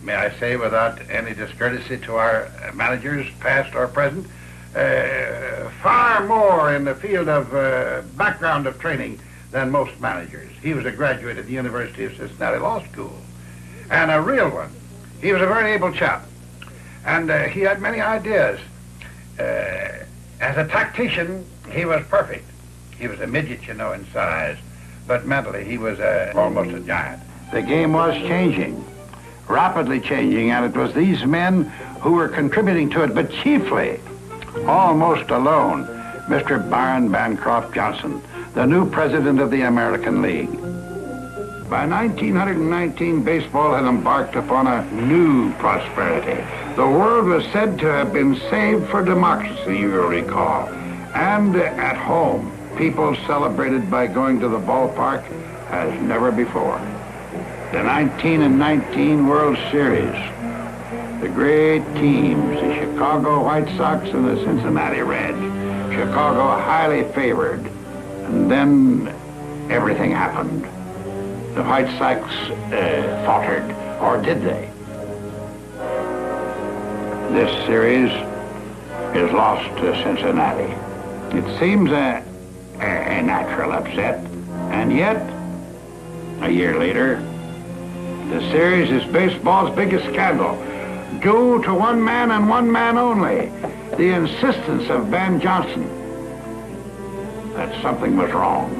May I say, without any discourtesy to our managers, past or present, far more in the field of background of training than most managers. He was a graduate of the University of Cincinnati Law School, and a real one. He was a very able chap, and he had many ideas. As a tactician, he was perfect. He was a midget, you know, in size, but mentally he was almost a giant. The game was changing, rapidly changing, and it was these men who were contributing to it, but chiefly, almost alone, Mr. Byron Bancroft Johnson, the new president of the American League. By 1919, baseball had embarked upon a new prosperity. The world was said to have been saved for democracy, you'll recall. And at home, people celebrated by going to the ballpark as never before. The 1919 World Series, the great teams, the Chicago White Sox and the Cincinnati Reds. Chicago highly favored, and then everything happened. The White Sox faltered, or did they? This series is lost to Cincinnati. It seems a natural upset, and yet, a year later, the series is baseball's biggest scandal, due to one man and one man only, the insistence of Ben Johnson that something was wrong.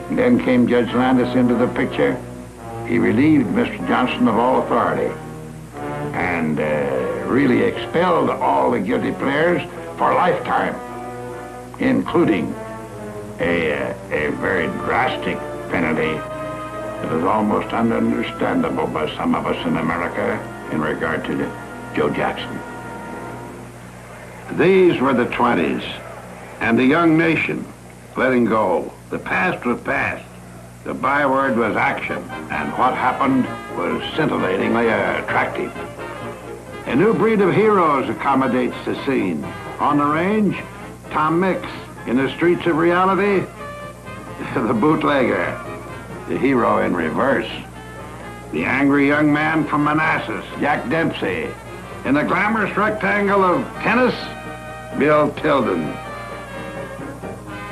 And then came Judge Landis into the picture. He relieved Mr. Johnson of all authority and really expelled all the guilty players for lifetime, including a very drastic penalty that is almost ununderstandable by some of us in America in regard to Joe Jackson. These were the 20s, and the young nation letting go. The past was past. The byword was action, and what happened was scintillatingly attractive. A new breed of heroes accommodates the scene. On the range, Tom Mix. In the streets of reality, the bootlegger. The hero in reverse. The angry young man from Manassas, Jack Dempsey. In the glamorous rectangle of tennis, Bill Tilden.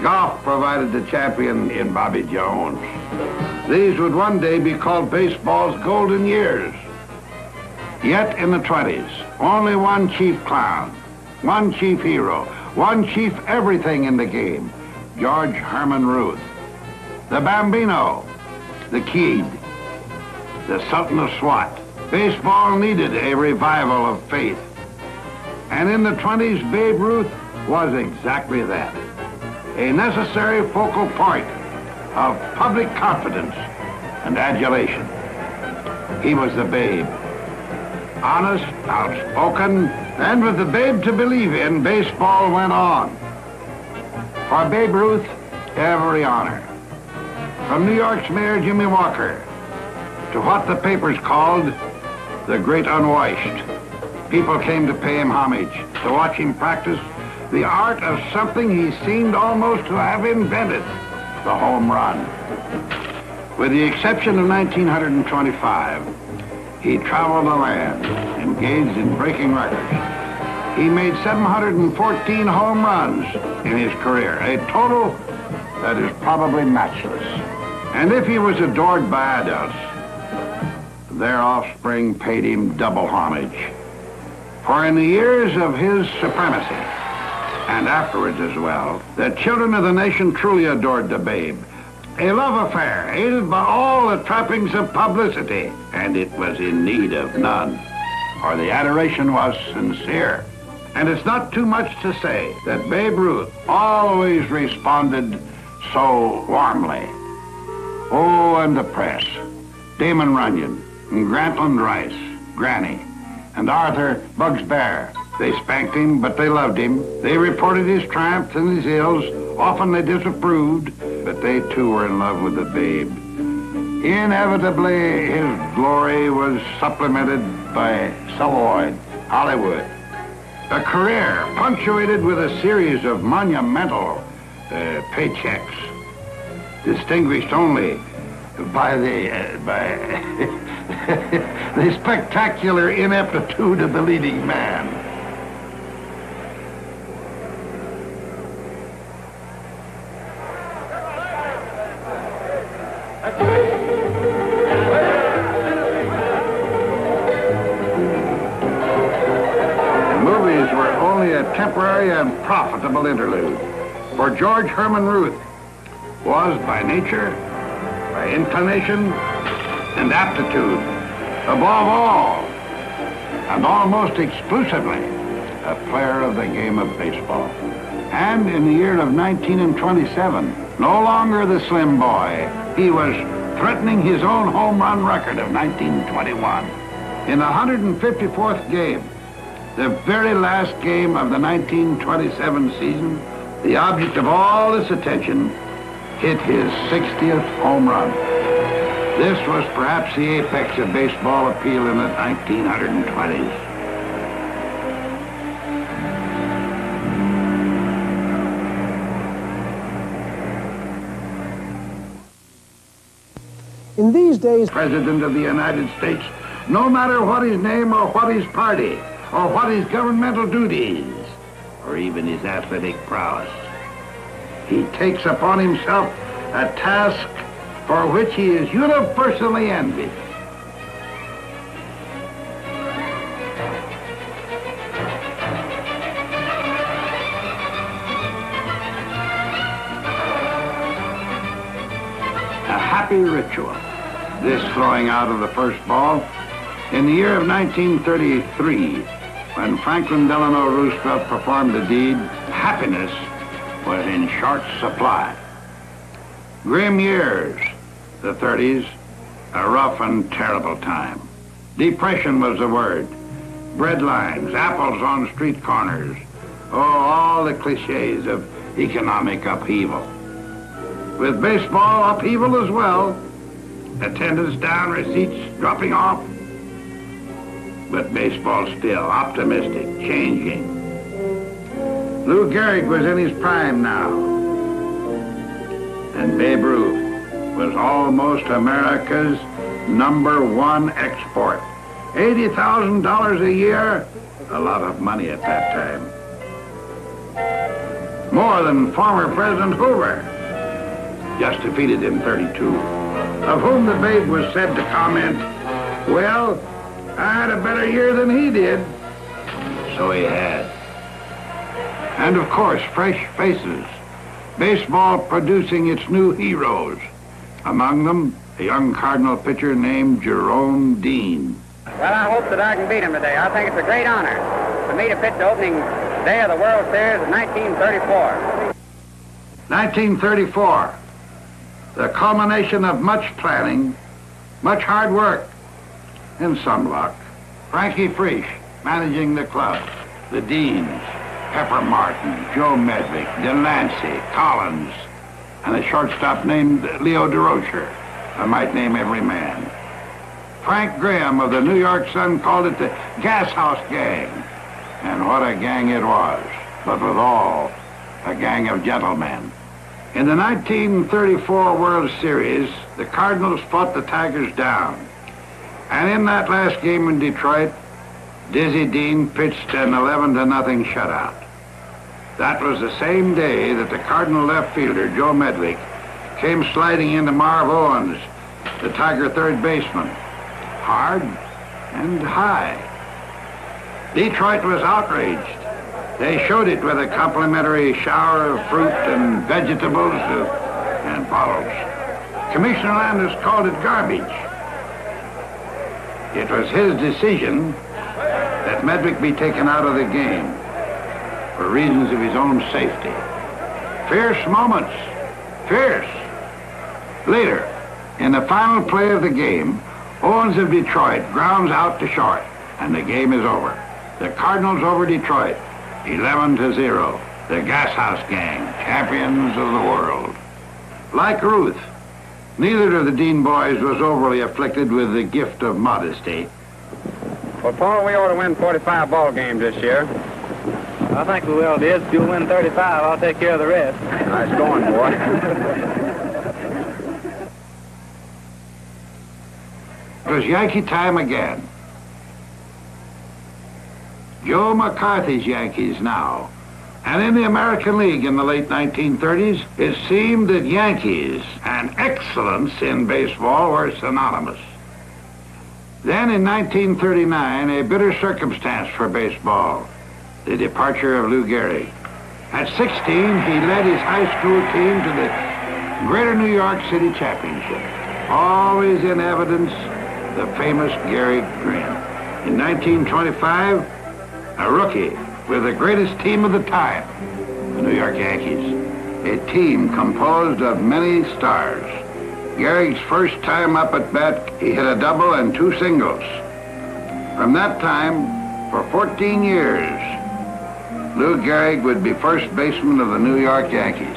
Golf provided the champion in Bobby Jones. These would one day be called baseball's golden years. Yet in the 20s, only one chief clown, one chief hero, one chief everything in the game, George Herman Ruth. The Bambino, the Kid, the Sultan of SWAT. Baseball needed a revival of faith. And in the 20s, Babe Ruth was exactly that. A necessary focal point of public confidence and adulation. He was the Babe. Honest, outspoken, and with the Babe to believe in, baseball went on. For Babe Ruth, every honor. From New York's Mayor Jimmy Walker to what the papers called the Great Unwashed. People came to pay him homage, to watch him practice the art of something he seemed almost to have invented, the home run. With the exception of 1925, he traveled the land, engaged in breaking records. He made 714 home runs in his career, a total that is probably matchless. And if he was adored by adults, their offspring paid him double homage. For in the years of his supremacy, and afterwards as well, the children of the nation truly adored the Babe. A love affair, aided by all the trappings of publicity, and it was in need of none, for the adoration was sincere. And it's not too much to say that Babe Ruth always responded so warmly. Oh, and the press, Damon Runyon, and Grantland Rice, Granny, and Arthur Bugs Bear. They spanked him, but they loved him. They reported his triumphs and his ills. Often they disapproved, but they too were in love with the Babe. Inevitably, his glory was supplemented by celluloid, Hollywood. A career punctuated with a series of monumental paychecks, distinguished only by The spectacular ineptitude of the leading man. The movies were only a temporary and profitable interlude. For George Herman Ruth was by nature, by inclination, and aptitude, above all, and almost exclusively, a player of the game of baseball. And in the year of 1927, no longer the slim boy, he was threatening his own home run record of 1921. In the 154th game, the very last game of the 1927 season, the object of all this attention hit his 60th home run. This was perhaps the apex of baseball appeal in the 1920s. In these days, President of the United States, no matter what his name or what his party, or what his governmental duties, or even his athletic prowess, he takes upon himself a task for which he is universally envied. A happy ritual, this throwing out of the first ball. In the year of 1933, when Franklin Delano Roosevelt performed the deed, happiness was in short supply. Grim years, the 30s, a rough and terrible time. Depression was the word. Bread lines, apples on street corners. Oh, all the cliches of economic upheaval. With baseball upheaval as well. Attendance down, receipts dropping off. But baseball still optimistic, changing. Lou Gerhig was in his prime now. And Babe Ruth was almost America's #1 export. $80,000 a year, a lot of money at that time. More than former President Hoover, just defeated in 32, of whom the Babe was said to comment, well, I had a better year than he did. So he had. And of course, fresh faces. Baseball producing its new heroes. Among them, a young Cardinal pitcher named Jerome Dean. Well, I hope that I can beat him today. I think it's a great honor for me to pitch the opening day of the World Series of 1934. 1934, the culmination of much planning, much hard work, and some luck. Frankie Frisch managing the club, the Deans, Pepper Martin, Joe Medvick, Delancey, Collins, and a shortstop named Leo DeRocher. I might name every man. Frank Graham of the New York Sun called it the Gas House Gang. And what a gang it was, but withal, a gang of gentlemen. In the 1934 World Series, the Cardinals fought the Tigers down. And in that last game in Detroit, Dizzy Dean pitched an 11-0 shutout. That was the same day that the Cardinal left fielder, Joe Medvick, came sliding into Marv Owens, the Tiger third baseman, hard and high. Detroit was outraged. They showed it with a complimentary shower of fruit and vegetables and bottles. Commissioner Landis called it garbage. It was his decision that Medvick be taken out of the game for reasons of his own safety. Fierce moments. Fierce. Later, in the final play of the game, Owens of Detroit grounds out to short, and the game is over. The Cardinals over Detroit, 11-0. The Gas House Gang, champions of the world. Like Ruth, neither of the Dean boys was overly afflicted with the gift of modesty. Well, Paul, we ought to win 45 ball games this year. I think we will, Diz. If you'll win 35, I'll take care of the rest. Nice going, boy. It was Yankee time again. Joe McCarthy's Yankees now. And in the American League in the late 1930s, it seemed that Yankees and excellence in baseball were synonymous. Then in 1939, a bitter circumstance for baseball, the departure of Lou Gehrig. At 16, he led his high school team to the Greater New York City Championship. Always in evidence, the famous Gehrig grin. In 1925, a rookie with the greatest team of the time, the New York Yankees. A team composed of many stars. Gehrig's first time up at bat, he hit a double and 2 singles. From that time, for 14 years, Lou Gehrig would be first baseman of the New York Yankees.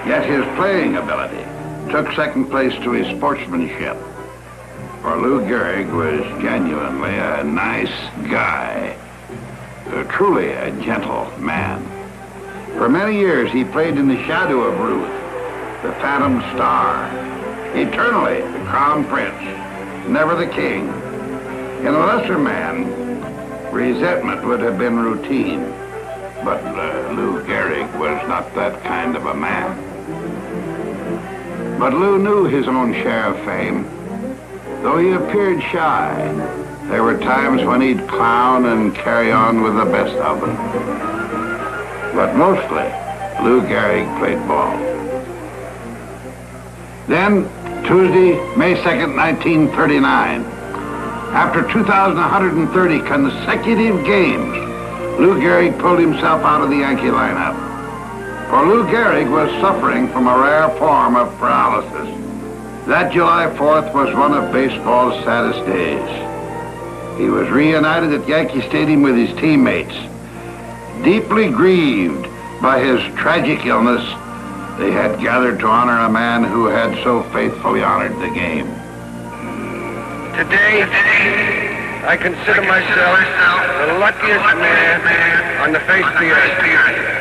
Yet his playing ability took second place to his sportsmanship. For Lou Gehrig was genuinely a nice guy, truly a gentle man. For many years, he played in the shadow of Ruth, the Phantom Star, eternally the Crown Prince, never the king. In a lesser man, resentment would have been routine, but Lou Gehrig was not that kind of a man. But Lou knew his own share of fame. Though he appeared shy, there were times when he'd clown and carry on with the best of them. But mostly, Lou Gehrig played ball. Then, Tuesday, May 2nd, 1939, after 2,130 consecutive games, Lou Gehrig pulled himself out of the Yankee lineup. For Lou Gehrig was suffering from a rare form of paralysis. That July 4th was one of baseball's saddest days. He was reunited at Yankee Stadium with his teammates. Deeply grieved by his tragic illness, they had gathered to honor a man who had so faithfully honored the game. Today, I consider myself the luckiest man on the face of the earth.